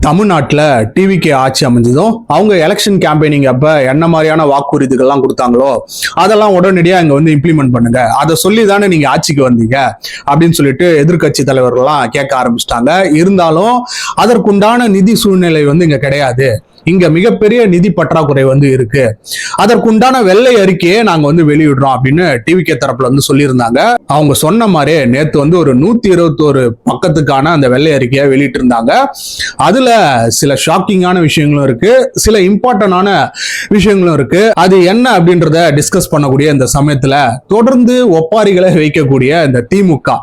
தமிழ்நாட்டில் டிவிக்கு ஆட்சி அமைஞ்சதும் அவங்க எலெக்ஷன் கேம்பெயினிங் அப்போ என்ன மாதிரியான வாக்குறுதிகள்லாம் கொடுத்தாங்களோ அதெல்லாம் உடனடியாக இங்கே வந்து இம்ப்ளிமெண்ட் பண்ணுங்க, அதை சொல்லி தானே நீங்கள் ஆட்சிக்கு வந்தீங்க அப்படின்னு சொல்லிட்டு எதிர்கட்சி தலைவர்கள்லாம் கேட்க ஆரம்பிச்சிட்டாங்க. இருந்தாலும் அதற்குண்டான நிதி சூழ்நிலை வந்து இங்கே கிடையாது. இங்க மிகப்பெரிய நிதி பற்றாக்குறை வந்து இருக்கு. அதற்குண்டான வெள்ளை அறிக்கையை நாங்க வந்து வெளியிடுறோம் அப்படின்னு டிவிகே தரப்புல வந்து சொல்லியிருந்தாங்க. அவங்க சொன்ன மாதிரி நேத்து வந்து ஒரு 121 பக்கத்துக்கான அந்த வெள்ளை அறிக்கையை வெளியிட்டு இருந்தாங்க. அதுல சில ஷாக்கிங்கான விஷயங்களும் இருக்கு, சில இம்பார்ட்டன்டான விஷயங்களும் இருக்கு. அது என்ன அப்படின்றத டிஸ்கஸ் பண்ணக்கூடிய இந்த சமயத்துல தொடர்ந்து ஒப்பாரிகளை வைக்கக்கூடிய இந்த திமுக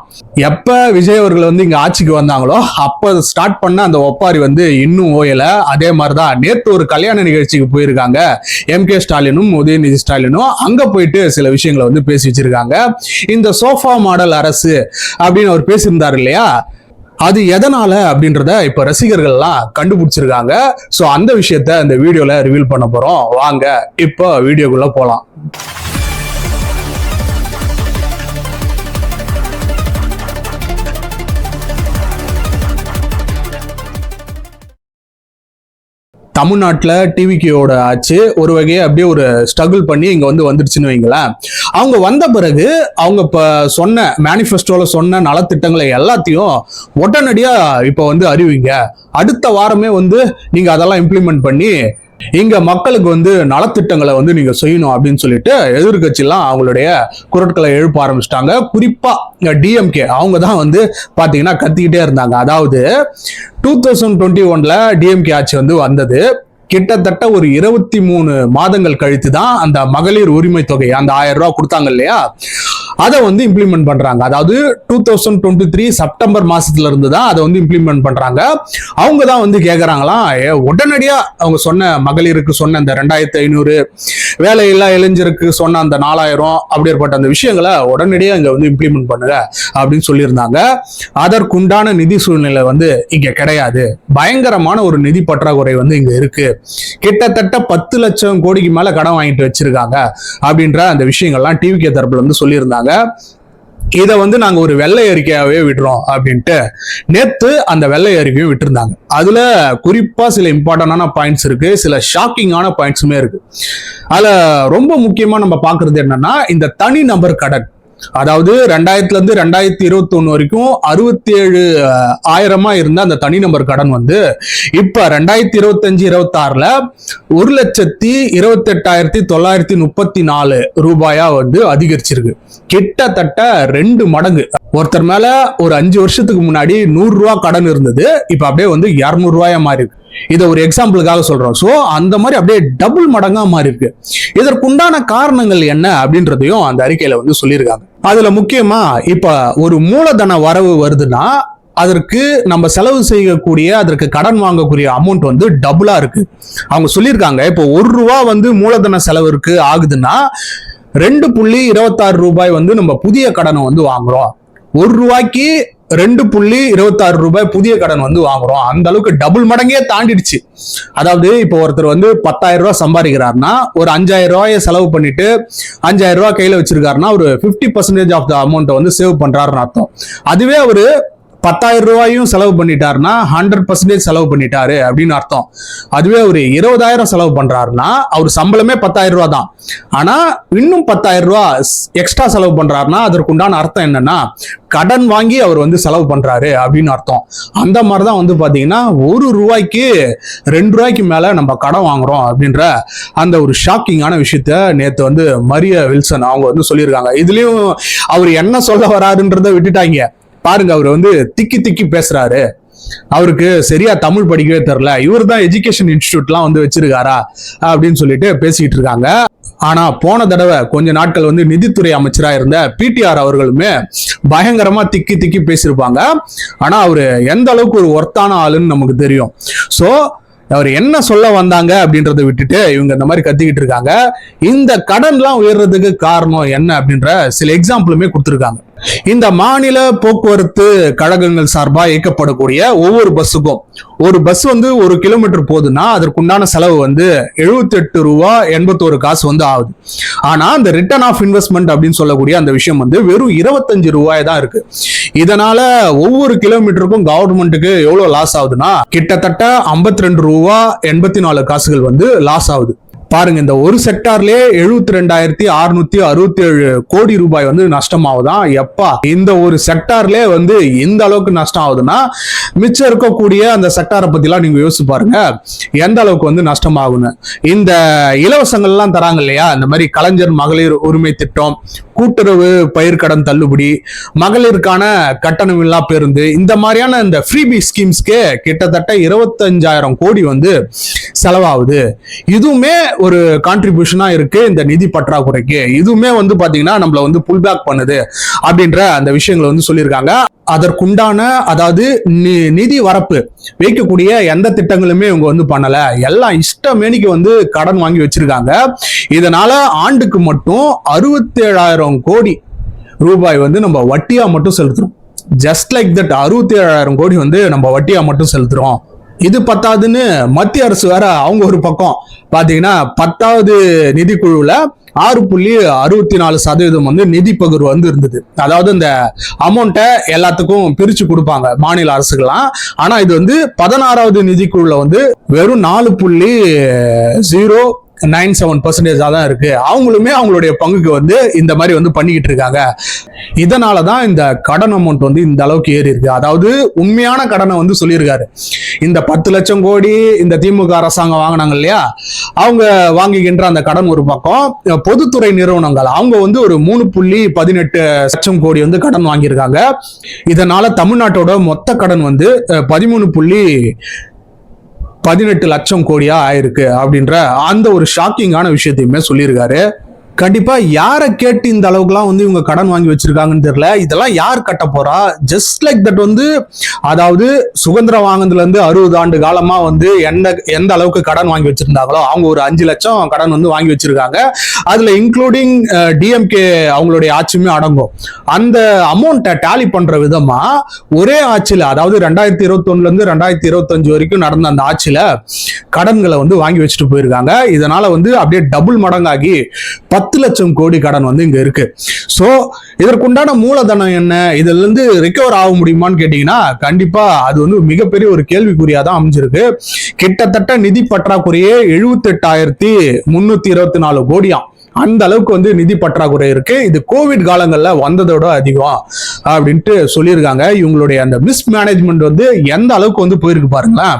எப்ப விஜய் அவர்கள் வந்து இங்க ஆட்சிக்கு வந்தாங்களோ அப்ப ஸ்டார்ட் பண்ண அந்த ஒப்பாரி வந்து இன்னும் ஓயல. அதே மாதிரிதான் நேற்று ஒரு கல்யாண நிகழ்ச்சிக்கு போயிருக்காங்க எம்.கே. ஸ்டாலினும் உதயநிதி ஸ்டாலினும். அங்க போயிட்டு சில விஷயங்களை வந்து பேசி வச்சிருக்காங்க. இந்த சோஃபா மாடல் அரசு அப்படின்னு அவர் பேசியிருந்தார் இல்லையா, அது எதனால அப்படின்றத இப்ப ரசிகர்கள்லாம் கண்டுபிடிச்சிருக்காங்க. சோ அந்த விஷயத்த இந்த வீடியோல ரிவீல் பண்ண போறோம். வாங்க இப்போ வீடியோக்குள்ள போலாம். தமிழ்நாட்டில் டிவிகேயோட ஆச்சு ஒரு வகையை அப்படியே ஒரு ஸ்ட்ரகிள் பண்ணி இங்க வந்து வந்துடுச்சுன்னு வைங்களேன். அவங்க வந்த பிறகு அவங்க இப்ப சொன்ன மேனிஃபெஸ்டோல சொன்ன நலத்திட்டங்களை எல்லாத்தையும் உடனடியா இப்ப வந்து அறிவிங்க, அடுத்த வாரமே வந்து நீங்க அதெல்லாம் இம்ப்ளிமெண்ட் பண்ணி இங்க மக்களுக்கு வந்து நலத்திட்டங்களை வந்து நீங்க செய்யணும் அப்படின்னு சொல்லிட்டு எதிர்கட்சியெல்லாம் அவங்களுடைய குரட்களை எழுப்ப ஆரம்பிச்சிட்டாங்க. குறிப்பா டிஎம்கே அவங்க தான் வந்து பாத்தீங்கன்னா கத்திக்கிட்டே இருந்தாங்க. அதாவது 2021 டிஎம்கே ஆட்சி வந்து வந்தது. கிட்டத்தட்ட ஒரு 23 மாதங்கள் கழித்து தான் அந்த மகளிர் உரிமை தொகை அந்த 1000 ரூபாய் கொடுத்தாங்க இல்லையா, அதை வந்து இம்ப்ளிமெண்ட் பண்றாங்க. அதாவது 2023 செப்டம்பர் மாசத்துல இருந்து தான் அதை வந்து இம்ப்ளிமெண்ட் பண்றாங்க. அவங்க தான் வந்து கேட்கறாங்களாம், உடனடியா அவங்க சொன்ன மகளிருக்கு சொன்ன அந்த 2500, வேலையில்லா இளைஞருக்கு சொன்ன அந்த 4000 அப்படிப்பட்ட அந்த விஷயங்களை உடனடியா இங்க வந்து இம்ப்ளிமெண்ட் பண்ணுங்க அப்படின்னு சொல்லியிருந்தாங்க. அதற்குண்டான நிதி சூழ்நிலை வந்து இங்க கிடையாது. பயங்கரமான ஒரு நிதி பற்றாக்குறை வந்து இங்க இருக்கு. கிட்டத்தட்ட 10 லட்சம் கோடிக்கு மேல கடன் வாங்கிட்டு வச்சிருக்காங்க அப்படின்ற அந்த விஷயங்கள்லாம் டிவிகே தரப்புல வந்து சொல்லியிருந்தாங்க. இதை வந்து நாங்க ஒரு வெள்ளை அறிக்கையாவே விடுறோம் அப்படின்ட்டு நேத்து அந்த வெள்ளை அறிக்கையும் விட்டுருந்தாங்க. அதுல குறிப்பா சில இம்பார்ட்டன்டான பாயிண்ட்ஸ் இருக்கு, சில ஷாக்கிங்கான பாயிண்ட்ஸுமே இருக்கு. அதுல ரொம்ப முக்கியமா நம்ம பாக்குறது என்னன்னா, இந்த தனி நபர் கடன், அதாவது 2000 இருந்து 2021 வரைக்கும் 67,000 இருந்த அந்த தனிநபர் கடன் வந்து இப்ப 2025-26 1,28,934 ரூபாயா வந்து அதிகரிச்சிருக்கு. கிட்டத்தட்ட 2 மடங்கு. ஒருத்தர் மேல ஒரு 5 வருஷத்துக்கு முன்னாடி 100 ரூபாய் கடன் இருந்தது, இப்ப அப்படியே வந்து 200 ரூபாயா மாறி இருக்கு. இதை ஒரு எக்ஸாம்பிளுக்காக சொல்றோம். சோ அந்த மாதிரி அப்படியே டபுள் மடங்கா மாறி இருக்கு. இதற்குண்டான காரணங்கள் என்ன அப்படின்றதையும் அந்த அறிக்கையில வந்து சொல்லியிருக்காங்க. அதுல முக்கியமா இப்ப ஒரு மூலதன வரவு வருதுன்னா அதற்கு நம்ம செலவு செய்யக்கூடிய, அதற்கு கடன் வாங்கக்கூடிய அமௌண்ட் வந்து டபுளா இருக்கு. அவங்க சொல்லியிருக்காங்க, இப்போ 1 ரூபா வந்து மூலதன செலவிற்கு ஆகுதுன்னா 2.26 ரூபாய் வந்து நம்ம புதிய கடனை வந்து வாங்குறோம். 1 ரூபாய்க்கு 2.26 ரூபாய் புதிய கடன் வந்து வாங்குறோம். அந்த அளவுக்கு டபுள் மடங்கே தாண்டிடுச்சு. அதாவது இப்போ ஒருத்தர் வந்து 10,000 ரூபாய் சம்பாதிக்கிறாருன்னா ஒரு 5,000 ரூபாயை செலவு பண்ணிட்டு 5,000 ரூபாய் கையில வச்சிருக்காருன்னா ஒரு 50% ஆஃப் த அமௌண்ட் வந்து சேவ் பண்றாருன்னு அர்த்தம். அதுவே ஒரு 10,000 ரூபாயும் செலவு பண்ணிட்டாருன்னா 100% செலவு பண்ணிட்டாரு அப்படின்னு அர்த்தம். அதுவே ஒரு 20,000 செலவு பண்றாருன்னா அவர் சம்பளமே 10,000 ரூபாய் தான், ஆனா இன்னும் 10,000 ரூபாய் எக்ஸ்ட்ரா செலவு பண்றாருன்னா அதற்குண்டான அர்த்தம் என்னன்னா கடன் வாங்கி அவர் வந்து செலவு பண்றாரு அப்படின்னு அர்த்தம். அந்த மாதிரிதான் வந்து பாத்தீங்கன்னா 1 ரூபாய்க்கு 2 ரூபாய்க்கு மேல நம்ம கடன் வாங்குறோம் அப்படின்ற அந்த ஒரு ஷாக்கிங்கான விஷயத்த நேத்து வந்து மரியா வில்சன் அவங்க வந்து சொல்லியிருக்காங்க. இதுலயும் அவர் என்ன சொல்ல வராருன்றத விட்டுட்டாங்க பாருங்க. அவர் வந்து திக்கி திக்கி பேசுறாரு, அவருக்கு சரியா தமிழ் படிக்கவே தெரியல, இவர் தான் எஜுகேஷன் இன்ஸ்டிடியூட்லாம் வந்து வச்சிருக்காரா அப்படின்னு சொல்லிட்டு பேசிக்கிட்டு இருக்காங்க. ஆனா போன தடவை கொஞ்ச நாட்கள் வந்து நிதித்துறை அமைச்சரா இருந்த பிடிஆர் அவர்களுமே பயங்கரமா திக்கி திக்கி பேசியிருப்பாங்க. ஆனா அவரு எந்த அளவுக்கு ஒரு ஒர்த்தான ஆளுன்னு நமக்கு தெரியும். சோ அவர் என்ன சொல்ல வந்தாங்க அப்படின்றத விட்டுட்டு இவங்க இந்த மாதிரி கத்திக்கிட்டு இருக்காங்க. இந்த கடன்லாம் உயர்றதுக்கு காரணம் என்ன அப்படின்ற சில எக்ஸாம்பிளுமே கொடுத்துருக்காங்க. இந்த மாநில போக்குவரத்து கழகங்கள் சார்பா இயக்கப்படக்கூடிய ஒவ்வொரு பஸ்ஸுக்கும் ஒரு பஸ் வந்து 1 கிலோமீட்டர் போகுதுன்னா அதற்குண்டான செலவு வந்து 78 ரூபா 81 காசு வந்து ஆகுது. ஆனா அந்த ரிட்டர்ன் ஆஃப் இன்வெஸ்ட்மெண்ட் அப்படின்னு சொல்லக்கூடிய அந்த விஷயம் வந்து வெறும் 25 ரூபாய் தான் இருக்கு. இதனால ஒவ்வொரு கிலோமீட்டருக்கும் கவர்மெண்ட்டுக்கு எவ்வளவு லாஸ் ஆகுதுன்னா கிட்டத்தட்ட 52 ரூபா 84 காசுகள் வந்து லாஸ் ஆகுது. பாருங்க, இந்த ஒரு செக்டார்லயே 72,667 கோடி ரூபாய் வந்து நஷ்டமாகுதான். எப்பா இந்த ஒரு செக்டார்லயே வந்து இந்த அளவுக்கு நஷ்டம் ஆகுதுன்னா மிச்சம் இருக்கக்கூடிய அந்த செக்டாரை பத்தி எல்லாம் நீங்க யோசிச்சு பாருங்க எந்த அளவுக்கு வந்து நஷ்டமாகுன்னு. இந்த இலவசங்கள்லாம் தராங்க இல்லையா, இந்த மாதிரி கலைஞர் மகளிர் உரிமை திட்டம், கூட்டுறவு பயிர்க்கடன் தள்ளுபடி, மகளிருக்கான கட்டணமில்லா பேருந்து, இந்த மாதிரியான இந்த ஃப்ரீபி ஸ்கீம்ஸ்க்கே கிட்டத்தட்ட 25,000 கோடி வந்து செலவாகுது. இதுவுமே ஒரு கான்ட்ரிபியூஷனா இருக்கு இந்த நிதி பற்றாக்குறைக்கு. இதுவுமே வந்து பாத்தீங்கன்னா நம்மள வந்து புல் பேக் பண்ணுது அப்படின்ற அந்த விஷயங்களை வந்து சொல்லியிருக்காங்க. அதற்குண்டான அதாவது நிதி வரப்பு வைக்கக்கூடிய எந்த திட்டங்களுமே இவங்க வந்து பண்ணல. எல்லாம் இஷ்டமேனிக்கு வந்து கடன் வாங்கி வச்சிருக்காங்க. இதனால ஆண்டுக்கு மட்டும் 67,000 கோடி ரூபாய் வந்து நம்ம வட்டியா மட்டும் செலுத்துறோம். ஜஸ்ட் லைக் தட் 67,000 கோடி வந்து நம்ம வட்டியா மட்டும் செலுத்துறோம். இது பத்தாதுன்னு மத்திய அரசு வேற அவங்க ஒரு பக்கம் பாத்தீங்கன்னா 10வது நிதிக்குழுல 6.64% வந்து நிதி பகிர்வு வந்து இருந்தது. அதாவது இந்த அமௌண்ட்டை எல்லாத்துக்கும் பிரிச்சு கொடுப்பாங்க மாநில அரசுகள்லாம். ஆனா இது வந்து 16வது நிதிக்குழுல வந்து வெறும் 4.09% தான் இருக்கு. அவங்களுமே அவங்களுடைய பங்குக்கு வந்து இந்த மாதிரி வந்து பண்ணிக்கிட்டு இருக்காங்க. இதனாலதான் இந்த கடன் அமௌண்ட் வந்து இந்த அளவுக்கு ஏறி இருக்கு. அதாவது உண்மையான கடனை வந்து சொல்லியிருக்காரு. இந்த 10 லட்சம் கோடி இந்த திமுக அரசாங்கம் வாங்கினாங்க இல்லையா, அவங்க வாங்குகின்ற அந்த கடன் ஒரு பக்கம். பொதுத்துறை நிறுவனங்கள் அவங்க வந்து ஒரு 3.18 லட்சம் கோடி வந்து கடன் வாங்கியிருக்காங்க. இதனால தமிழ்நாட்டோட மொத்த கடன் வந்து 13.18 லட்சம் கோடியா ஆயிருக்கு அப்படின்ற அந்த ஒரு ஷாக்கிங்கான விஷயத்தையுமே சொல்லியிருக்காரு. கண்டிப்பா யாரை கேட்டு இந்த அளவுக்குலாம் வந்து இவங்க கடன் வாங்கி வச்சிருக்காங்கன்னு தெரியல. இதெல்லாம் யார் கட்ட போறா? ஜஸ்ட் லைக் தட் வந்து அதாவது சுதந்திரம் வாங்கினதுல இருந்து 60 ஆண்டு காலமா வந்து எந்த அளவுக்கு கடன் வாங்கி வச்சிருந்தாங்களோ அவங்க ஒரு 5 லட்சம் கடன் வந்து வாங்கி வச்சிருக்காங்க. அதுல இன்க்ளூடிங் டிஎம்கே அவங்களுடைய ஆட்சியுமே அடங்கும். அந்த அமௌண்ட்டை டேலி பண்ற விதமா ஒரே ஆட்சியில அதாவது 2021 இருந்து 2025 வரைக்கும் நடந்த அந்த ஆட்சியில கடன்களை வந்து வாங்கி வச்சுட்டு போயிருக்காங்க. இதனால வந்து அப்படியே டபுள் மடங்காகி 10 லட்சம் கோடி கடன் வந்து இங்க இருக்கு. சோ இதற்குண்டான மூலதனம் என்ன, இதுல இருந்து ரிகவர் ஆக முடியுமான்னு கேட்டீங்கன்னா கண்டிப்பா அது வந்து மிகப்பெரிய ஒரு கேள்விக்குறியாதான் அமைஞ்சிருக்கு. கிட்டத்தட்ட நிதி பற்றாக்குறையே 78,324 கோடியாம். அந்த அளவுக்கு வந்து நிதி பற்றாக்குறை இருக்கு. இது கோவிட் காலங்கள்ல வந்ததோட அதிகம் அப்படின்ட்டு சொல்லியிருக்காங்க. இவங்களுடைய அந்த மிஸ்மேனேஜ்மெண்ட் வந்து எந்த அளவுக்கு வந்து போயிருக்கு பாருங்களேன்.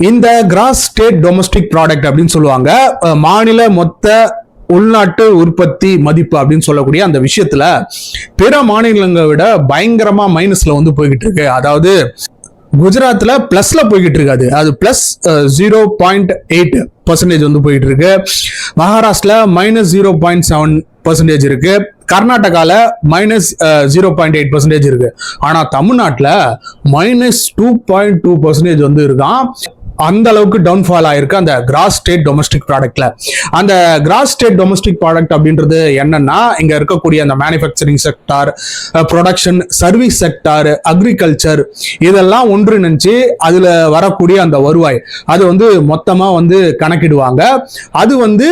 இந்த கிராஸ் ஸ்டேட் டொமஸ்டிக் ப்ராடக்ட் அப்படின்னு சொல்லுவாங்க, மாநில மொத்த உள்நாட்டு உற்பத்தி மதிப்பு அப்படின்னு சொல்லக்கூடிய அந்த விஷயத்துல பிற மாநிலங்களை விட பயங்கரமா மைனஸ்ல வந்து போய்கிட்டு இருக்கு. அதாவது குஜராத்ல பிளஸ்ல போய்கிட்டு இருக்காது, அது பிளஸ் 0.8% வந்து போயிட்டு இருக்கு. மகாராஷ்டிரல -0.7% இருக்கு. கர்நாடகால -0.8% இருக்கு. ஆனா தமிழ்நாட்டுல -2.2% வந்து இருக்கான். அந்த அளவுக்கு டவுன்ஃபால் ஆயிருக்கு அந்த கிராஸ் ஸ்டேட் டொமஸ்டிக் ப்ராடக்ட்ல. அந்த கிராஸ் ஸ்டேட் டொமஸ்டிக் ப்ராடக்ட் அப்படின்றது என்னன்னா இங்க இருக்கக்கூடிய அந்த manufacturing sector, production, service sector, agriculture இதெல்லாம் ஒன்றிணைஞ்சு அதுல வரக்கூடிய அந்த வருவாய் அது வந்து மொத்தமா வந்து கணக்கிடுவாங்க. அது வந்து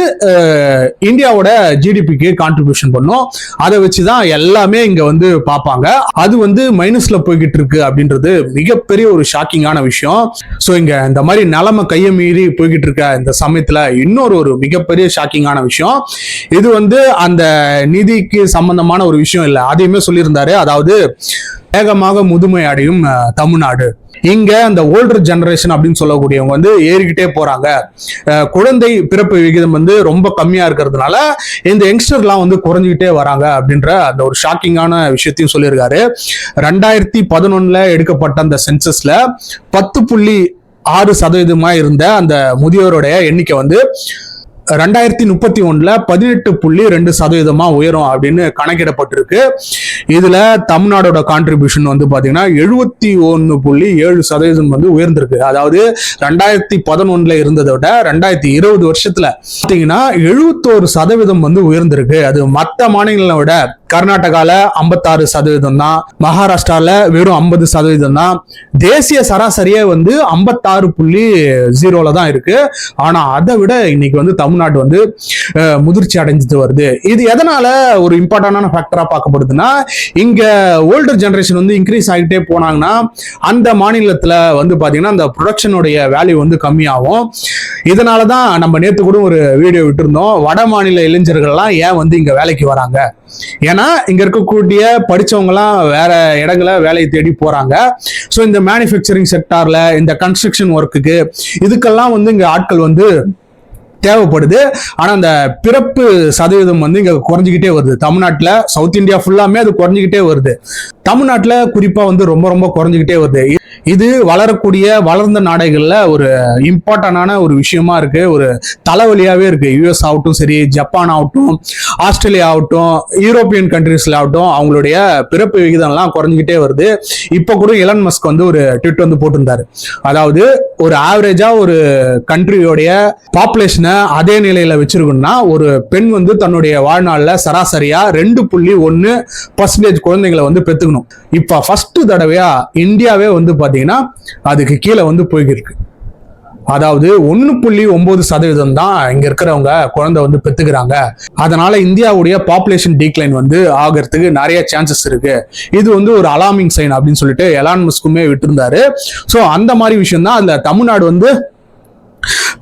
இந்தியாவோட ஜிடிபிக்கு கான்ட்ரிபியூஷன் பண்ணும். அதை வச்சுதான் எல்லாமே இங்க வந்து பார்ப்பாங்க. அது வந்து மைனஸ்ல போய்கிட்டு இருக்கு அப்படின்றது மிகப்பெரிய ஒரு ஷாக்கிங்கான விஷயம். சோ இங்க இந்த மாதிரி நிலைமை கையை மீறி போய்கிட்டு இருக்க இந்த சமயத்துல இன்னொரு மிகப்பெரிய ஷாக்கிங்கான விஷயம், இது வந்து அந்த நிதிக்கு சம்பந்தமான ஒரு விஷயம் இல்லை, அதையுமே சொல்லியிருந்தாரு. அதாவது வேகமாக முதுமை அடையும் தமிழ்நாடு. இங்க அந்த ஓல்டர் ஜெனரேஷன் அப்படின்னு சொல்லக்கூடியவங்க வந்து ஏறிக்கிட்டே போறாங்க. குழந்தை பிறப்பு விகிதம் வந்து ரொம்ப கம்மியா இருக்கிறதுனால இந்த யங்ஸ்டர்லாம் வந்து குறைஞ்சிக்கிட்டே வராங்க அப்படின்ற அந்த ஒரு ஷாக்கிங்கான விஷயத்தையும் சொல்லியிருக்காரு. 2011 எடுக்கப்பட்ட அந்த சென்சஸ்ல 10.6% இருந்த அந்த முதியோருடைய எண்ணிக்கை வந்து 2031 18.2% உயரும் அப்படின்னு கணக்கிடப்பட்டிருக்கு. இதுல தமிழ்நாடோட கான்ட்ரிபியூஷன் வந்து பாத்தீங்கன்னா 71.7% வந்து உயர்ந்திருக்கு. அதாவது 2011 இருந்ததை விட 2020 வருஷத்துல பாத்தீங்கன்னா 71% வந்து உயர்ந்திருக்கு. அது மற்ற மாநிலங்களை விட கர்நாடகால 56% தான், மகாராஷ்டிரால வெறும் 50% தான். தேசிய சராசரியே வந்து 56.0 தான் இருக்கு. ஆனா அதை விட இன்னைக்கு வந்து தமிழ்நாடு வந்து முதிர்ச்சி அடைஞ்சிட்டு வருது. இது எதனால ஒரு இம்பார்ட்டன்டான ஃபேக்டரா பார்க்கப்படுதுன்னா, இங்க ஓல்டர் ஜெனரேஷன் வந்து இன்க்ரீஸ் ஆகிட்டே போனாங்கன்னா அந்த மாநிலத்துல வந்து பாத்தீங்கன்னா அந்த ப்ரொடக்ஷனுடைய வேல்யூ வந்து கம்மியாகும். இதனாலதான் நம்ம நேத்து கூட ஒரு வீடியோ விட்டுருந்தோம், வட மாநில இளைஞர்கள்லாம் ஏன் வந்து இங்க வேலைக்கு வராங்க. ஏன்னா இங்க இருக்கக்கூடிய படிச்சவங்க எல்லாம் வேற இடங்களை வேலையை தேடி போறாங்க. ஸோ இந்த மேனுஃபேக்சரிங் செக்டார்ல இந்த கன்ஸ்ட்ரக்ஷன் ஒர்க்குக்கு இதுக்கெல்லாம் வந்து இங்க ஆட்கள் வந்து தேவைப்படுது. ஆனா அந்த பிறப்பு சதவீதம் வந்து இங்க குறைஞ்சிக்கிட்டே வருது. தமிழ்நாட்டுல, சவுத் இந்தியா ஃபுல்லாமே அது குறைஞ்சிக்கிட்டே வருது. தமிழ்நாட்டுல குறிப்பா வந்து ரொம்ப ரொம்ப குறைஞ்சிக்கிட்டே வருது. இது வளரக்கூடிய வளர்ந்த நாடுகள்ல ஒரு இம்பார்ட்டன்டான ஒரு விஷயமா இருக்கு, ஒரு தலைவலியாவே இருக்கு. யுஎஸ் ஆகட்டும் சரி, ஜப்பான் ஆகட்டும், ஆஸ்திரேலியா ஆகட்டும், யூரோப்பியன் கண்ட்ரீஸ்ல ஆகட்டும், அவங்களுடைய பிறப்பு விகிதம் எல்லாம் குறைஞ்சிக்கிட்டே வருது. இப்ப கூட எலன் மஸ்க் வந்து ஒரு ட்வீட் வந்து போட்டிருந்தாரு. அதாவது ஒரு ஆவரேஜா ஒரு கண்ட்ரியோடைய பாப்புலேஷனை அதே நிலையில வச்சிருக்கணும்னா ஒரு பெண் வந்து தன்னுடைய வாழ்நாள்ல சராசரியா 2.1% குழந்தைகளை வந்து பெத்துக்கணும். இப்ப ஃபர்ஸ்ட் தடவையா இந்தியாவே வந்து பாத்தீங்கன்னா அதுக்கு கீழே வந்து போய்கிருக்கு. அதாவது 1.9% தான் இங்க இருக்கிறவங்க குழந்தை வந்து பெத்துக்கிறாங்க. அதனால இந்தியாவுடைய பாப்புலேஷன் டீக்ளைன் வந்து ஆகிறதுக்கு நிறைய சான்சஸ் இருக்கு. இது வந்து ஒரு அலார்மிங் சைன் அப்படின்னு சொல்லிட்டு எலான் மஸ்க்குமே விட்டுருந்தாரு. ஸோ அந்த மாதிரி விஷயம் தான். அதுல தமிழ்நாடு வந்து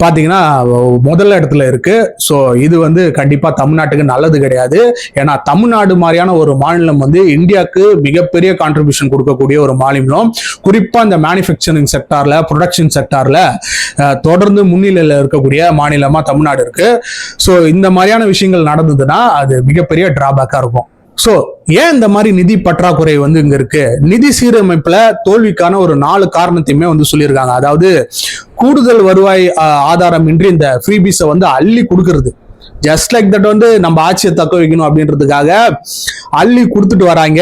பாத்தீங்கன்னா முதல்ல இடத்துல இருக்கு. ஸோ இது வந்து கண்டிப்பா தமிழ்நாட்டுக்கு நல்லது கிடையாது. ஏன்னா தமிழ்நாடு மாதிரியான ஒரு மாநிலம் வந்து இந்தியாவுக்கு மிகப்பெரிய கான்ட்ரிபியூஷன் கொடுக்கக்கூடிய ஒரு மாநிலம். குறிப்பா இந்த மேனுஃபேக்சரிங் செக்டார்ல, ப்ரொடக்ஷன் செக்டார்ல தொடர்ந்து முன்னிலையில் இருக்கக்கூடிய மாநிலமா தமிழ்நாடு இருக்கு. ஸோ இந்த மாதிரியான விஷயங்கள் நடந்ததுன்னா அது மிகப்பெரிய டிராபேக்கா இருக்கும். சோ ஏன் இந்த மாதிரி நிதி பற்றாக்குறை வந்து இங்க இருக்கு? நிதி சீரமைப்புல தோல்விக்கான ஒரு 4 காரணத்தையுமே வந்து சொல்லியிருக்காங்க. அதாவது கூடுதல் வருவாய் ஆதாரம் இன்றி இந்த ஃப்ரீபீஸை வந்து அள்ளி கொடுக்கறது, ஜஸ்ட் லைக் தட் வந்து நம்ம ஆட்சியை தக்க வைக்கணும் அப்படின்றதுக்காக அள்ளி கொடுத்துட்டு வராங்க.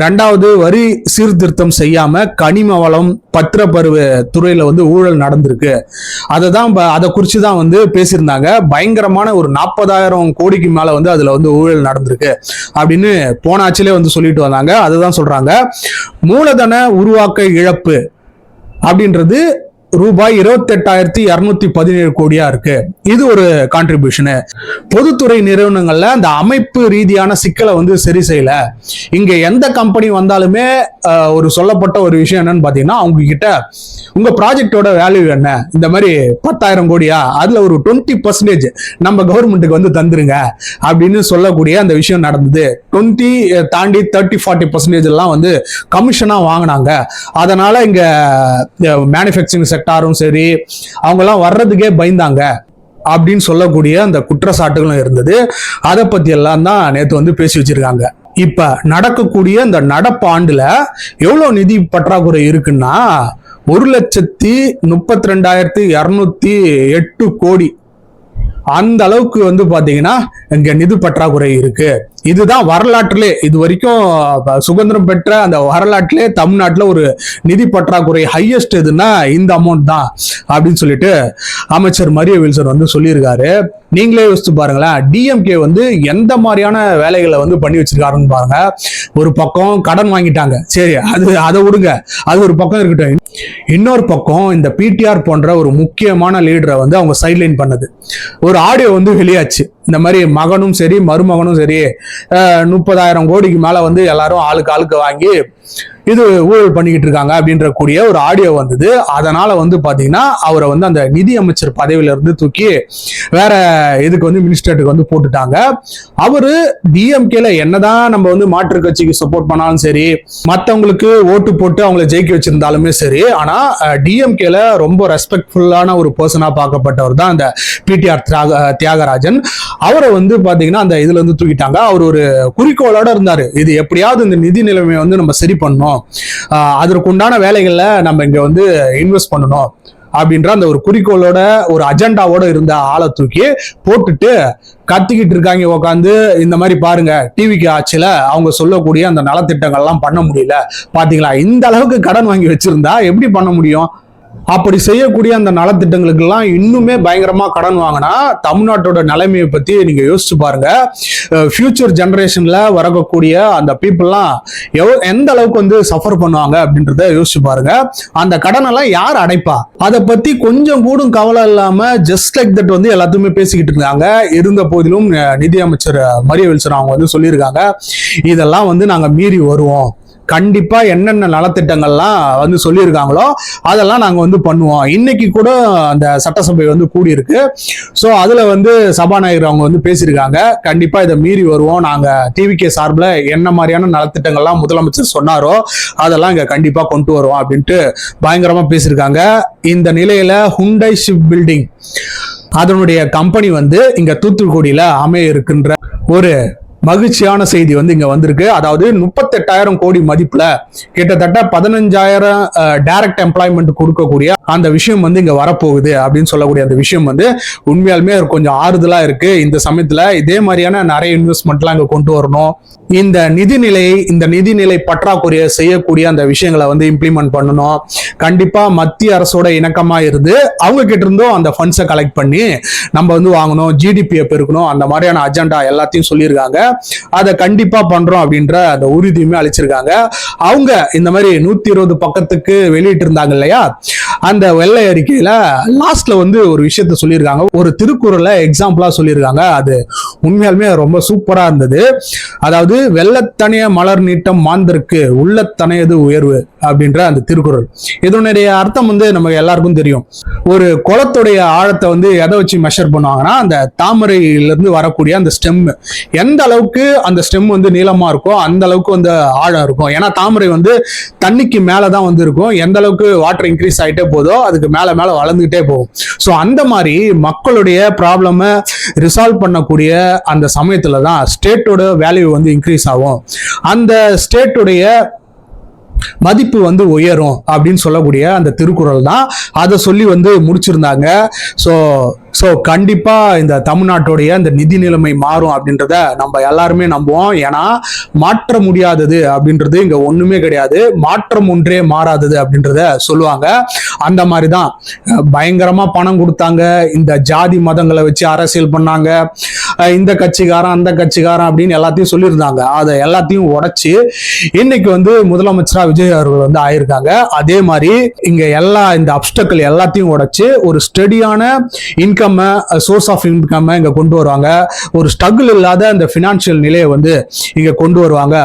2வது, வரி சீர்திருத்தம் செய்யாம கனிம வளம், பத்திரப்பருவ துறையில வந்து ஊழல் நடந்திருக்கு. அதை குறிச்சுதான் வந்து பேசியிருந்தாங்க. பயங்கரமான ஒரு 40,000 கோடிக்கு மேல வந்து அதுல வந்து ஊழல் நடந்திருக்கு அப்படின்னு போன ஆட்சியிலே வந்து சொல்லிட்டு வந்தாங்க. அதுதான் சொல்றாங்க. மூலதன உருவாக்க இழப்பு அப்படின்றது ரூபாய் 28,217 கோடியா இருக்கு. இது ஒரு கான்ட்ரிபியூஷனு. பொதுத்துறை நிறுவனங்கள்ல அந்த அமைப்பு ரீதியான சிக்கலை வந்து சரி செய்யல. இங்க எந்த கம்பெனி வந்தாலுமே ஒரு சொல்லப்பட்ட ஒரு விஷயம் என்னன்னு பாத்தீங்கன்னா, அவங்க கிட்ட உங்க ப்ராஜெக்டோட வேல்யூ என்ன, இந்த மாதிரி 10,000 கோடியா, அதுல ஒரு 20% நம்ம கவர்மெண்ட்டுக்கு வந்து தந்துருங்க அப்படின்னு சொல்லக்கூடிய அந்த விஷயம் நடந்தது. 20 தாண்டி 30-40% எல்லாம் வந்து கமிஷனா வாங்கினாங்க. அதனால இங்க மேனுஃபேக்சரிங் செக்டாரும் சரி, அவங்க எல்லாம் வர்றதுக்கே பயந்தாங்க அப்படின்னு சொல்லக்கூடிய அந்த குற்றச்சாட்டுகளும் இருந்தது. அதை பத்தி எல்லாம் தான் நேத்து வந்து பேசி வச்சிருக்காங்க. இப்ப நடக்கக்கூடிய இந்த நடப்பு ஆண்டுல எவ்வளவு நிதி பற்றாக்குறை இருக்குன்னா 1,32,208 கோடி. அந்த அளவுக்கு வந்து பாத்தீங்கன்னா இங்க நிதி பற்றாக்குறை இருக்கு. இதுதான் வரலாற்றிலே, இது வரைக்கும் சுதந்திரம் பெற்ற அந்த வரலாற்றிலே தமிழ்நாட்டில் ஒரு நிதி பற்றாக்குறை ஹையஸ்ட் எதுன்னா இந்த அமௌண்ட் தான் அப்படின்னு சொல்லிட்டு அமைச்சர் மரிய வில்சன் வந்து சொல்லியிருக்காரு. நீங்களே யோசிச்சு பாருங்களேன், டிஎம்கே வந்து எந்த மாதிரியான வேலைகளை வந்து பண்ணி வச்சிருக்காருன்னு பாருங்க. ஒரு பக்கம் கடன் வாங்கிட்டாங்க, சரி அதை விடுங்க, அது ஒரு பக்கம் இருக்கட்டும். இன்னொரு பக்கம் இந்த பிடிஆர் போன்ற ஒரு முக்கியமான லீடரை வந்து அவங்க சைட்லைன் பண்ணது. ஒரு ஆடியோ வந்து வெளியாச்சு. இந்த மாதிரி மகனும் சரி மருமகனும் சரி 30,000 கோடிக்கு மேல வந்து எல்லாரும் ஆளுக்கு வாங்கி இது ஊழல் பண்ணிக்கிட்டு இருக்காங்க அப்படின்ற கூடிய ஒரு ஆடியோ வந்தது. அதனால வந்து பாத்தீங்கன்னா அவரை வந்து அந்த நிதி அமைச்சர் பதவியில இருந்து தூக்கி வேற இதுக்கு வந்து மினிஸ்டருக்கு வந்து போட்டுட்டாங்க. அவரு டிஎம்கேல என்னதான் நம்ம வந்து மாற்று கட்சிக்கு சப்போர்ட் பண்ணாலும் சரி, மற்றவங்களுக்கு ஓட்டு போட்டு அவங்களை ஜெயிக்க வச்சிருந்தாலுமே சரி, ஆனா டிஎம்கேல ரொம்ப ரெஸ்பெக்ட்ஃபுல்லான ஒரு பர்சனா பார்க்கப்பட்டவர் தான் அந்த பிடிஆர் தியாகராஜன். அவரை வந்து பாத்தீங்கன்னா அந்த இதுல இருந்து தூக்கிட்டாங்க. அவர் ஒரு குறிக்கோளோட இருந்தாரு, இது எப்படியாவது இந்த நிதி நிலைமையை வந்து நம்ம சரி பண்ணணும், அதற்குண்டான வேலைகள்ல நம்ம இங்க வந்து இன்வெஸ்ட் பண்ணணும் அப்படின்ற அந்த ஒரு குறிக்கோளோட ஒரு அஜெண்டாவோட இருந்த ஆளை தூக்கி போட்டுட்டு கத்திக்கிட்டு இருக்காங்க உட்காந்து. இந்த மாதிரி பாருங்க, டிவிக்கு ஆட்சியில அவங்க சொல்லக்கூடிய அந்த நலத்திட்டங்கள்லாம் பண்ண முடியல பாத்தீங்களா, இந்த அளவுக்கு கடன் வாங்கி வச்சிருந்தா எப்படி பண்ண முடியும்? அப்படி செய்யக்கூடிய அந்த நலத்திட்டங்களுக்கு எல்லாம் இன்னுமே பயங்கரமா கடன் வாங்கினா தமிழ்நாட்டோட நிலைமையை பத்தி நீங்க யோசிச்சு பாருங்க. ஃபியூச்சர் ஜெனரேஷன்ல வரக்கூடிய அந்த பீப்புள்லாம் எந்த அளவுக்கு வந்து சஃபர் பண்ணுவாங்க அப்படின்றத யோசிச்சு பாருங்க. அந்த கடன் எல்லாம் யார் அடைப்பா? அதை பத்தி கொஞ்சம் கூட கவலை இல்லாம ஜஸ்ட் லைக் தட் வந்து எல்லாத்துமே பேசிக்கிட்டு இருந்தாங்க. இருந்த போதிலும் நிதி அமைச்சர் மரிய வில்சன் அவங்க வந்து சொல்லியிருக்காங்க, இதெல்லாம் வந்து நாங்க மீறி வருவோம், கண்டிப்பா என்னென்ன நலத்திட்டங்கள்லாம் வந்து சொல்லியிருக்காங்களோ அதெல்லாம் நாங்க வந்து பண்ணுவோம். இன்னைக்கு கூட அந்த சட்டசபை வந்து கூடியிருக்கு. ஸோ அதுல வந்து சபாநாயகர் அவங்க வந்து பேசியிருக்காங்க, கண்டிப்பா இதை மீறி வருவோம், நாங்க டிவிகே சார்பில் என்ன மாதிரியான நலத்திட்டங்கள்லாம் முதலமைச்சர் சொன்னாரோ அதெல்லாம் இங்க கண்டிப்பா கொண்டு வருவோம் அப்படின்ட்டு பயங்கரமா பேசியிருக்காங்க. இந்த நிலையில ஹுண்டாய் ஷிப் பில்டிங் அதனுடைய கம்பெனி வந்து இங்க தூத்துக்குடியில அமைய இருக்கின்ற ஒரு மகிழ்ச்சியான செய்தி வந்து இங்க வந்திருக்கு. அதாவது 38,000 கோடி மதிப்புல கிட்டத்தட்ட 15,000 டைரக்ட் எம்ப்ளாய்மெண்ட் கொடுக்கக்கூடிய அந்த விஷயம் வந்து இங்க வரப்போகுது அப்படின்னு சொல்லக்கூடிய அந்த விஷயம் வந்து உண்மையாலுமே கொஞ்சம் ஆறுதலா இருக்கு. இந்த சமயத்துல இதே மாதிரியான நிறைய இன்வெஸ்ட்மெண்ட்லாம் இங்க கொண்டு வரணும். இந்த நிதிநிலை பற்றாக்குறையை செய்யக்கூடிய அந்த விஷயங்களை வந்து இம்ப்ளிமெண்ட் பண்ணணும். கண்டிப்பா மத்திய அரசோட இணக்கமா இருந்து அவங்க கிட்ட இருந்தும் அந்த ஃபண்ட்ஸை கலெக்ட் பண்ணி நம்ம வந்து வாங்கணும், ஜிடிபியை பெருக்கணும், அந்த மாதிரியான அஜெண்டா எல்லாத்தையும் சொல்லியிருக்காங்க. அதை கண்டிப்பா பண்றோம் அப்படின்ற அந்த உறுதியுமே அளிச்சிருக்காங்க. அவங்க இந்த மாதிரி 120 பக்கத்துக்கு வெளியிட்டு இருந்தாங்க இல்லையா, அந்த வெள்ளை அறிக்கையில லாஸ்ட்ல வந்து ஒரு விஷயத்த சொல்லியிருக்காங்க, ஒரு திருக்குறளை எக்ஸாம்பிளா சொல்லியிருக்காங்க. அது உண்மையாலுமே ரொம்ப சூப்பரா இருந்தது. அதாவது வெள்ளத்தனைய மலர் நீட்டம் மாந்தருக்கு உள்ளத்தனையது உயர்வு அப்படின்ற அந்த திருக்குறள். இதனுடைய அர்த்தம் வந்து நமக்கு எல்லாருக்கும் தெரியும். ஒரு குளத்துடைய ஆழத்தை வந்து எதை வச்சு மெஷர் பண்ணுவாங்கன்னா அந்த தாமரையிலிருந்து வரக்கூடிய அந்த ஸ்டெம், எந்த அளவுக்கு அந்த ஸ்டெம் வந்து நீளமா இருக்கோ அந்த அளவுக்கு வந்து ஆழம் இருக்கும். ஏன்னா தாமரை வந்து தண்ணிக்கு மேலதான் வந்து இருக்கும். எந்த அளவுக்கு வாட்டர் இன்க்ரீஸ் ஆகிட்டே போதோ அதுக்கு மேல மேல வளர்ந்துகிட்டே போகும். ஸோ அந்த மாதிரி மக்களுடைய ப்ராப்ளமை ரிசால்வ் பண்ணக்கூடிய அந்த சமயத்துல தான் ஸ்டேட்டோட வேல்யூ வந்து இன்க்ரீஸ் ஆகும், அந்த ஸ்டேட்டுடைய மதிப்பு வந்து உயரும் அப்படின்னு சொல்லக்கூடிய அந்த திருக்குறள் தான். அதை சொல்லி வந்து முடிச்சிருந்தாங்க. ஸோ கண்டிப்பா இந்த தமிழ்நாட்டுடைய இந்த நிதி நிலைமை மாறும் அப்படின்றத நம்ம எல்லாருமே நம்புவோம். ஏன்னா மாற்ற முடியாதது அப்படின்றது இங்க ஒண்ணுமே கிடையாது, மாற்றம் ஒன்றே மாறாதது அப்படின்றத சொல்லுவாங்க. அந்த மாதிரி தான் பயங்கரமா பணம் கொடுத்தாங்க, இந்த ஜாதி மதங்களை வச்சு அரசியல் பண்ணாங்க, இந்த கட்சிக்காரன் அந்த கட்சிக்காரன் அப்படின்னு எல்லாத்தையும் சொல்லியிருந்தாங்க. அதை எல்லாத்தையும் உடைச்சு இன்னைக்கு வந்து முதலமைச்சரா விஜய் அவர்கள் வந்து ஆயிருக்காங்க. அதே மாதிரி இங்க இந்த அப்டக்கல் எல்லாத்தையும் உடைச்சு ஒரு ஸ்டெடியான இன்கம், சோர்ஸ் ஆஃப் இன்கம் இங்க கொண்டு வருவாங்க. ஒரு ஸ்ட்ரகிள் இல்லாத அந்த பினான்சியல் நிலையை வந்து இங்க கொண்டு வருவாங்க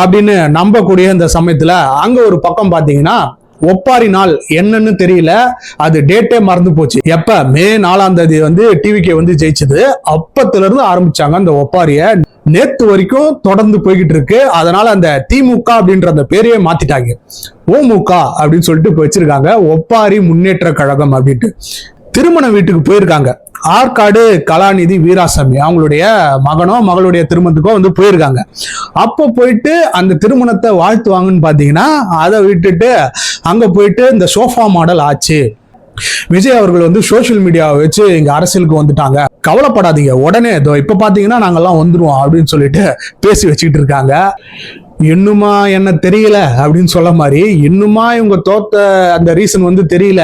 அப்படின்னு நம்பக்கூடிய இந்த சமயத்துல அங்க ஒரு பக்கம் பாத்தீங்கன்னா ஒப்பாரி நாள் என்னன்னு தெரியல, அது டேட்டே மறந்து போச்சு. எப்ப மே 4ஆம் தேதி வந்து டிவிகே வந்து ஜெயிச்சது, அப்பத்துல இருந்து ஆரம்பிச்சாங்க அந்த ஒப்பாரிய. நேத்து வரைக்கும் தொடர்ந்து போய்கிட்டு இருக்கு. அதனால அந்த திமுக அப்படின்ற அந்த பேரையே மாத்திட்டாங்க, ஓமுக அப்படின்னு சொல்லிட்டு வச்சிருக்காங்க, ஒப்பாரி முன்னேற்ற கழகம் அப்படின்ட்டு. திருமண வீட்டுக்கு போயிருக்காங்க. ஆற்காடு கலாநிதி வீராசாமி அவங்களுடைய மகனோ மகளுடைய திருமணத்துக்கோ வந்து போயிருக்காங்க. அப்போ போயிட்டு அந்த திருமணத்தை வாழ்த்துவாங்கன்னு பாத்தீங்கன்னா அதை விட்டுட்டு அங்க போயிட்டு இந்த சோஃபா மாடல் ஆச்சு. விஜய் அவர்கள் வந்து சோசியல் மீடியாவை வச்சு இங்க அரசியலுக்கு வந்துட்டாங்க, கவலைப்படாதீங்க, உடனே இப்ப பாத்தீங்கன்னா நாங்கெல்லாம் வந்துருவோம் அப்படின்னு சொல்லிட்டு பேசி வச்சுக்கிட்டு இருக்காங்க. இன்னுமா என்ன தெரியல அப்படின்னு சொல்ல மாதிரி இன்னுமா இவங்க தோத்த அந்த ரீசன் வந்து தெரியல.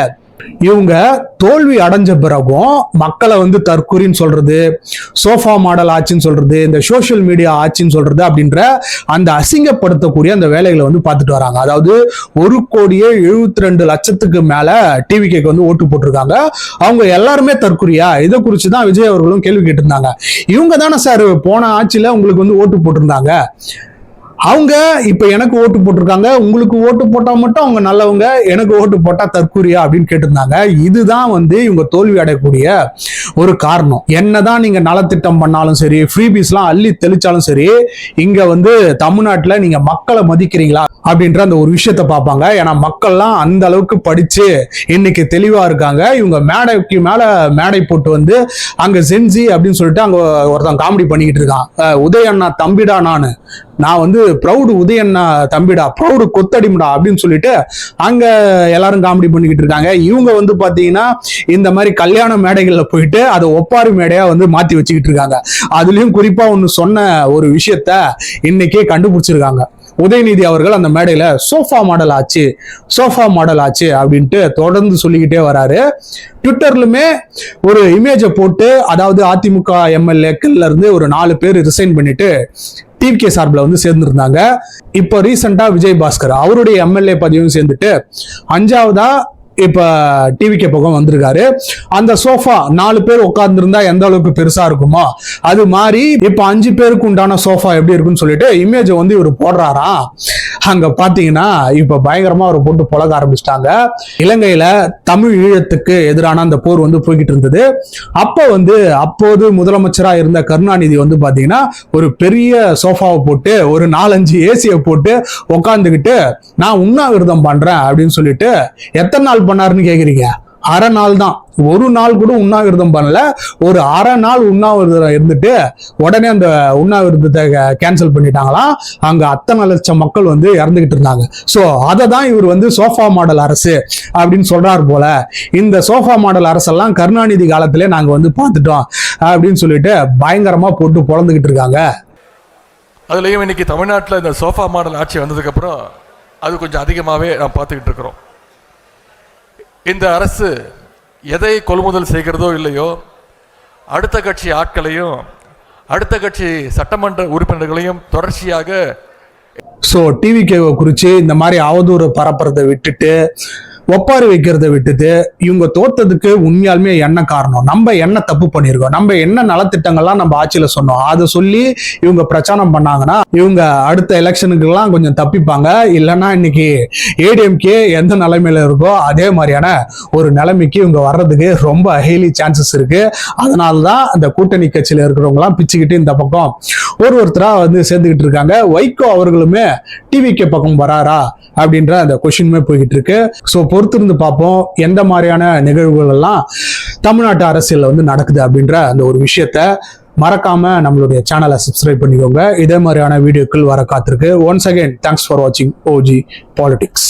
இவங்க தோல்வி அடைஞ்ச பிறகும் மக்களை வந்து தற்கொலைன்னு சொல்றது, சோஃபா மாடல் ஆட்சின்னு சொல்றது, இந்த சோசியல் மீடியா ஆட்சின்னு சொல்றது அப்படின்ற அந்த அசிங்கப்படுத்தக்கூடிய அந்த வேலைகளை வந்து பார்த்துட்டு வராங்க. அதாவது 1,72,00,000 மேல டிவிகேக்கு வந்து ஓட்டு போட்டிருக்காங்க. அவங்க எல்லாருமே தற்கொலையா? இதை குறிச்சுதான் விஜய் அவர்களும் கேள்வி கேட்டிருந்தாங்க. இவங்க தானே சார் போன ஆட்சியில உங்களுக்கு வந்து ஓட்டு போட்டிருந்தாங்க, அவங்க இப்ப எனக்கு ஓட்டு போட்டிருக்காங்க, உங்களுக்கு ஓட்டு போட்டா மட்டும் அவங்க நல்லவங்க, எனக்கு ஓட்டு போட்டா தற்கூரியா அப்படின்னு கேட்டிருந்தாங்க. இதுதான் வந்து இவங்க தோல்வி அடையக்கூடிய ஒரு காரணம். என்னதான் நீங்க நலத்திட்டம் பண்ணாலும் சரி, ஃப்ரீபீஸ் எல்லாம் அள்ளி தெளிச்சாலும் சரி, இங்க வந்து தமிழ்நாட்டுல நீங்க மக்களை மதிக்கிறீங்களா? அப்படின்ற அந்த ஒரு விஷயத்த பார்ப்பாங்க. ஏன்னா மக்கள்லாம் அந்த அளவுக்கு படிச்சு இன்னைக்கு தெளிவா இருக்காங்க. இவங்க மேடைக்கு மேல மேடை போட்டு வந்து அங்க சென்சி அப்படின்னு சொல்லிட்டு அங்க ஒருத்தன் காமெடி பண்ணிக்கிட்டு இருக்கான். உதயண்ணா தம்பிடா, நான் வந்து ப்ரௌடு உதயண்ணா தம்பிடா, ப்ரௌடு கொத்தடிமுடா அப்படின்னு சொல்லிட்டு அங்க எல்லாரும் காமெடி பண்ணிக்கிட்டு இருக்காங்க. இவங்க வந்து பாத்தீங்கன்னா இந்த மாதிரி கல்யாண மேடைகள்ல போயிட்டு அதை ஒப்பாரி மேடையா வந்து மாத்தி வச்சுக்கிட்டு இருக்காங்க. அதுலயும் குறிப்பா ஒண்ணு சொன்ன ஒரு விஷயத்த இன்னைக்கே கண்டுபிடிச்சிருக்காங்க. உதயநிதி அவர்கள் அந்த மேடையில சோஃபா மாடல் ஆச்சு அப்படின்ட்டு தொடர்ந்து சொல்லிக்கிட்டே வராரு. ட்விட்டர்லுமே ஒரு இமேஜை போட்டு, அதாவது அதிமுக எம்எல்ஏக்கள்ல இருந்து ஒரு 4 பேர் ரிசைன் பண்ணிட்டு டிவிகே சார்பில் வந்து சேர்ந்திருந்தாங்க. இப்போ ரீசெண்டா விஜய் பாஸ்கர் அவருடைய எம்எல்ஏ பதிவும் சேர்ந்துட்டு 5வதா இப்ப டிவிகே பக்கம் வந்திருக்காரு. அந்த சோஃபா 4 பேர் உட்கார்ந்து இருந்தா எந்த அளவுக்கு பெருசா இருக்குமோ அது மாதிரி இப்ப 5 பேருக்கு உண்டான சோஃபா எப்படி இருக்குன்னு சொல்லிட்டு இமேஜ் வந்து இவர் போடுறாராம். அங்க பாத்தீங்கன்னா இப்ப பயங்கரமா அவர் போட்டு புழக ஆரம்பிச்சிட்டாங்க. இலங்கையில தமிழ் ஈழத்துக்கு எதிரான அந்த போர் வந்து போய்கிட்டு இருந்தது. அப்போது முதலமைச்சரா இருந்த கருணாநிதி வந்து பாத்தீங்கன்னா ஒரு பெரிய சோஃபாவை போட்டு ஒரு 4-5 ஏசியை போட்டு உட்காந்துக்கிட்டு நான் உண்ணாவிரதம் பண்றேன் அப்படின்னு சொல்லிட்டு எத்தனை நாள் பண்ணாருன்னு கேக்குறீங்க? அரை நாள் தான். ஒரு நாள் கூட உண்ணாவிரதம் பண்ணல. ஒரு அரை நாள் உண்ணாவிரதம் இருந்துட்டு உடனே அந்த உண்ணாவிரதத்தை கேன்சல் பண்ணிட்டாங்களாம். அங்க அத்தனை லட்சம் மக்கள் வந்து இறந்துகிட்டு இருந்தாங்க. சோ அதை தான் இவர் வந்து சோஃபா மாடல் அரசு அப்படின்னு சொல்றாரு போல. இந்த சோஃபா மாடல் அரசெல்லாம் கருணாநிதி காலத்திலே நாங்க வந்து பார்த்துட்டோம் அப்படின்னு சொல்லிட்டு பயங்கரமா போட்டு பொழந்துகிட்டு இருக்காங்க. அதுலயும் இன்னைக்கு தமிழ்நாட்டில் இந்த சோஃபா மாடல் ஆட்சி வந்ததுக்கு அப்புறம் அது கொஞ்சம் அதிகமாகவே நான் பார்த்துக்கிட்டு இருக்கிறோம். இந்த அரசு எதை கொள்முதல் செய்கிறதோ இல்லையோ, அடுத்த கட்சி ஆட்களையும் அடுத்த கட்சி சட்டமன்ற உறுப்பினர்களையும் தொடர்ச்சியாக டிவிகேவை குறித்து இந்த மாதிரி அவதூறு பரப்புறதை விட்டுட்டு, ஒப்பாரி வைக்கிறத விட்டுட்டு, இவங்க தோத்ததுக்கு உண்மையாலுமே என்ன காரணம், நம்ம என்ன தப்பு பண்ணியிருக்கோம், நம்ம என்ன நலத்திட்டங்கள்லாம் நம்ம ஆட்சியில சொன்னோம், அதை சொல்லி இவங்க பிரச்சாரம் பண்ணாங்கன்னா இவங்க அடுத்த எலெக்ஷனுக்கு எல்லாம் கொஞ்சம் தப்பிப்பாங்க. இல்லைன்னா இன்னைக்கு ஏடிஎம்கே எந்த நிலைமையில இருக்கோ அதே மாதிரியான ஒரு நிலைமைக்கு இவங்க வர்றதுக்கு ரொம்ப ஹைலி சான்சஸ் இருக்கு. அதனாலதான் அந்த கூட்டணி கட்சியில இருக்கிறவங்க எல்லாம் பிச்சுக்கிட்டு இந்த பக்கம் ஒருத்தரா வந்து சேர்ந்துகிட்டு இருக்காங்க. வைகோ அவர்களுமே டிவிகே பக்கம் வராரா அப்படின்ற அந்த கொஸ்டினுமே போய்கிட்டு இருக்கு. ஸோ பொறுத்திருந்து பார்ப்போம் எந்த மாதிரியான நிகழ்வுகள் எல்லாம் தமிழ்நாட்டு அரசியல்ல வந்து நடக்குது அப்படின்ற அந்த ஒரு விஷயத்த. மறக்காம நம்மளுடைய சேனலை சப்ஸ்கிரைப் பண்ணிக்கோங்க. இதே மாதிரியான வீடியோக்கள் வர காத்திருக்கு. ஒன்ஸ் அகைன் தேங்க்ஸ் ஃபார் வாட்சிங் OG Politics.